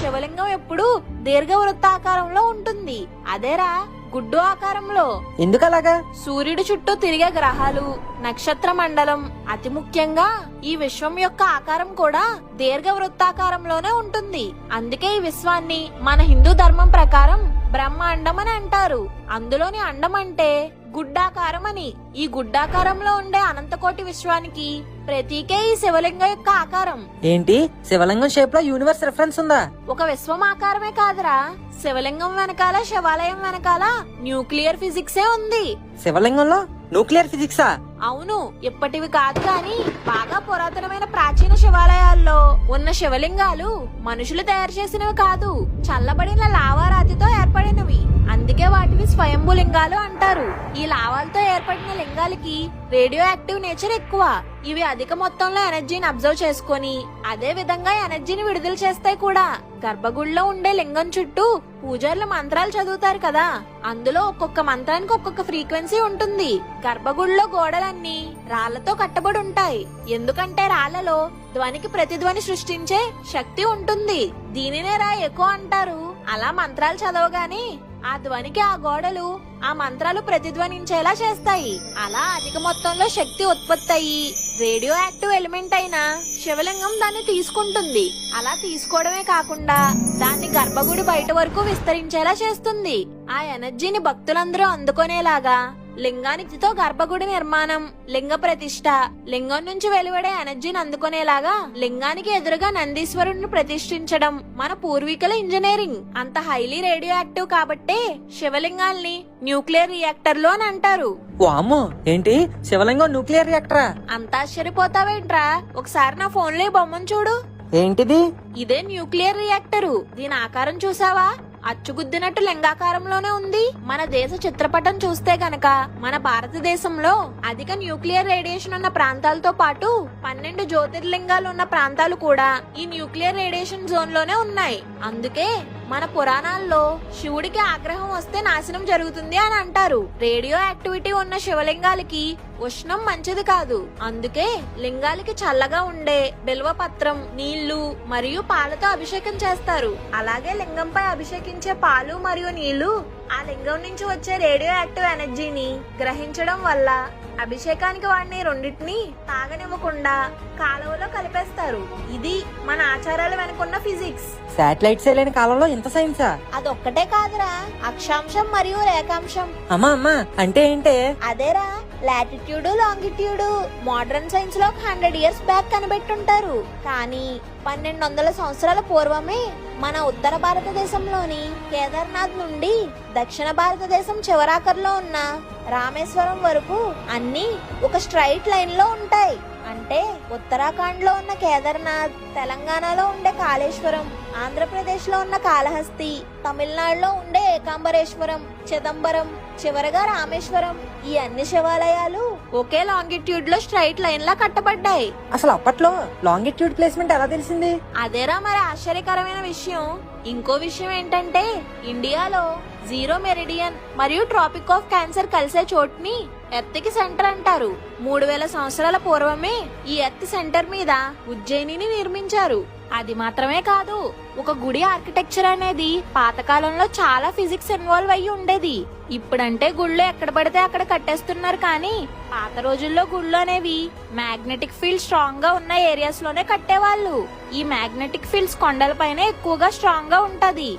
శివలింగం ఎప్పుడు దీర్ఘవృత్తాకారంలో ఉంటుంది, అదేరా గుడ్డు ఆకారంలో. ఎందుకలాగా? సూర్యుడి చుట్టూ తిరిగే గ్రహాలు, నక్షత్ర మండలం, అతి ముఖ్యంగా ఈ విశ్వం యొక్క ఆకారం కూడా దీర్ఘవృత్తాకారంలోనే ఉంటుంది. అందుకే ఈ విశ్వాన్ని మన హిందూ ధర్మం ప్రకారం బ్రహ్మాండం అని అంటారు. అందులోని అండం అంటే గుడ్డాకారం అని. ఈ గుడ్డాకారంలో ఉండే అనంతకోటి విశ్వానికి ప్రతీకే ఈ శివలింగం యొక్క ఆకారం. ఏంటి, శివలింగం షేప్ లో యూనివర్స్ రిఫరెన్స్ ఉందా? ఒక విశ్వం ఆకారమే కాదురా, శివలింగం వెనకాల, శివాలయం వెనకాల న్యూక్లియర్ ఫిజిక్సే ఉంది. శివలింగంలో న్యూక్లియర్ ఫిజిక్సా? అవును, ఇప్పటివి కాదు కానీ బాగా పురాతనమైన ప్రాచీన శివాలయాల్లో ఉన్న శివలింగాలు మనుషులు తయారు చేసినవి కాదు, చల్లబడిన లావారాతితో ఏర్పడినవి. అందుకే వాటిని స్వయంభూ లింగాలు అంటారు. ఈ లావాలతో ఏర్పడిన లింగాలకి రేడియో యాక్టివ్ నేచర్ ఎక్కువ. ఇవి అధిక మొత్తంలో ఎనర్జీని అబ్జర్వ్ చేసుకుని అదే విధంగా ఎనర్జీని విడుదల చేస్తాయి కూడా. గర్భగుడిలో ఉండే లింగం చుట్టూ పూజారులు మంత్రాలు చదువుతారు కదా, అందులో ఒక్కొక్క మంత్రానికి ఒక్కొక్క ఫ్రీక్వెన్సీ ఉంటుంది. గర్భగుడిలో గోడలన్నీ రాళ్లతో కట్టబడి ఉంటాయి, ఎందుకంటే రాళ్లలో ధ్వనికి ప్రతిధ్వని సృష్టించే శక్తి ఉంటుంది. దీనినే రా ఎక్కువ అంటారు. అలా మంత్రాలు చదవగానే ఆ ధ్వనికి ఆ గోడలు ఆ మంత్రాలు ప్రతిధ్వనించేలా చేస్తాయి. అలా అధిక మొత్తంలో శక్తి ఉత్పత్తి అయ్యి రేడియో యాక్టివ్ ఎలిమెంట్ అయిన శివలింగం దాన్ని తీసుకుంటుంది. అలా తీసుకోవడమే కాకుండా దాన్ని గర్భగుడి బయట వరకు విస్తరించేలా చేస్తుంది. ఆ ఎనర్జీని భక్తులందరూ అందుకునేలాగా లింగానితో గర్భగుడి నిర్మాణం, లింగ ప్రతిష్ఠ, లింగం నుంచి వెలువడే ఎనర్జీని అందుకునేలాగా లింగానికి ఎదురుగా నందీశ్వరుడిని ప్రతిష్ఠించడం మన పూర్వీకుల ఇంజనీరింగ్. అంత హైలీ రేడియో యాక్టివ్ కాబట్టే శివలింగాల్ని న్యూక్లియర్ రియాక్టర్లు అని అంటారు. వామ్మో, ఏంటి శివలింగం న్యూక్లియర్ రియాక్టరా? అంత ఆశ్చర్యపోతావేంట్రా, ఒకసారి నా ఫోన్ లో బొమ్మను చూడు. ఏంటిది? ఇదే న్యూక్లియర్ రియాక్టరు. దీని ఆకారం చూసావా? అచ్చుగుద్దినట్టు లింగాకారంలోనే ఉంది. మన దేశ చిత్రపటం చూస్తే గనక మన భారతదేశంలో అధిక న్యూక్లియర్ రేడియేషన్ ఉన్న ప్రాంతాలతో పాటు 12 జ్యోతిర్లింగాలు ఉన్న ప్రాంతాలు కూడా ఈ న్యూక్లియర్ రేడియేషన్ జోన్ లోనే ఉన్నాయి. అందుకే మన పురాణాల్లో శివుడికి ఆగ్రహం వస్తే నాశనం జరుగుతుంది అని అంటారు. రేడియో యాక్టివిటీ ఉన్న శివలింగాలకి ఉష్ణం మంచిది కాదు. అందుకే లింగాలకి చల్లగా ఉండే బిల్వపత్రం, నీళ్లు మరియు పాలతో అభిషేకం చేస్తారు. అలాగే లింగంపై అభిషేకించే పాలు మరియు నీళ్లు ఆ లింగం నుంచి వచ్చే రేడియో యాక్టివ్ ఎనర్జీని గ్రహించడం వల్ల అభిషేకానికి వాడిని రెండింటిని తాగనివ్వకుండా కాలువలో కలిపేస్తారు. ఇది మన ఆచారాల వెనుకున్న ఫిజిక్స్. శాటిలైట్స్ లేని కాలంలో ఇంత సైన్సా? అదొక్కటే కాదురా, అక్షాంశం మరియు రేఖాంశం. అమ్మా అంటే ఏంటే? అదేరా, లాటిట్యూడ్, లాంగిట్యూడ్ మోడర్న్ సైన్స్ లో 100 ఇయర్స్ బ్యాక్ కనిపెట్టుంటారు. కానీ 1200 సంవత్సరాల పూర్వమే మన ఉత్తర భారతదేశంలోని కేదార్నాథ్ నుండి దక్షిణ భారతదేశం చివరాఖర్లో ఉన్న రామేశ్వరం వరకు అన్ని ఒక స్ట్రైట్ లైన్ లో ఉంటాయి. అంటే ఉత్తరాఖండ్ లో ఉన్న కేదార్నాథ్, తెలంగాణలో ఉండే కాళేశ్వరం, ఆంధ్రప్రదేశ్ లో ఉన్న కాళహస్తి, తమిళనాడులో ఉండే ఏకాంబరేశ్వరం, చిదంబరం, చివరగా రామేశ్వరం. ఈ అన్ని శివాలయాలు ఒకే లాంగిట్యూడ్ లో స్ట్రైట్ లైన్ లా కట్టబడ్డాయి. అసలు అప్పట్లో లాంగిట్యూడ్ ప్లేస్మెంట్ ఎలా తెలిసింది? అదేరా మరి ఆశ్చర్యకరమైన విషయం. ఇంకో విషయం ఏంటంటే ఇండియాలో జీరో మెరిడియన్ మరియు ట్రాపిక్ ఆఫ్ క్యాన్సర్ కలిసే చోటుని ఎర్త్ కి సెంటర్ అంటారు. 3000 సంవత్సరాల పూర్వమే ఈ ఎర్త్ సెంటర్ మీద ఉజ్జయినిని నిర్మించారు. అది మాత్రమే కాదు, ఒక గుడి ఆర్కిటెక్చర్ అనేది పాతకాలంలో చాలా ఫిజిక్స్ ఇన్వాల్వ్ అయ్యి ఉండేది. ఇప్పుడంటే గుళ్ళు ఎక్కడ పడితే అక్కడ కట్టేస్తున్నారు, కానీ పాత రోజుల్లో గుళ్ళు అనేవి మ్యాగ్నెటిక్ ఫీల్డ్ స్ట్రాంగ్ గా ఉన్న ఏరియాస్ లోనే కట్టేవాళ్ళు. ఈ మ్యాగ్నెటిక్ ఫీల్డ్స్ కొండలపైనే ఎక్కువగా స్ట్రాంగ్ గా ఉంటది.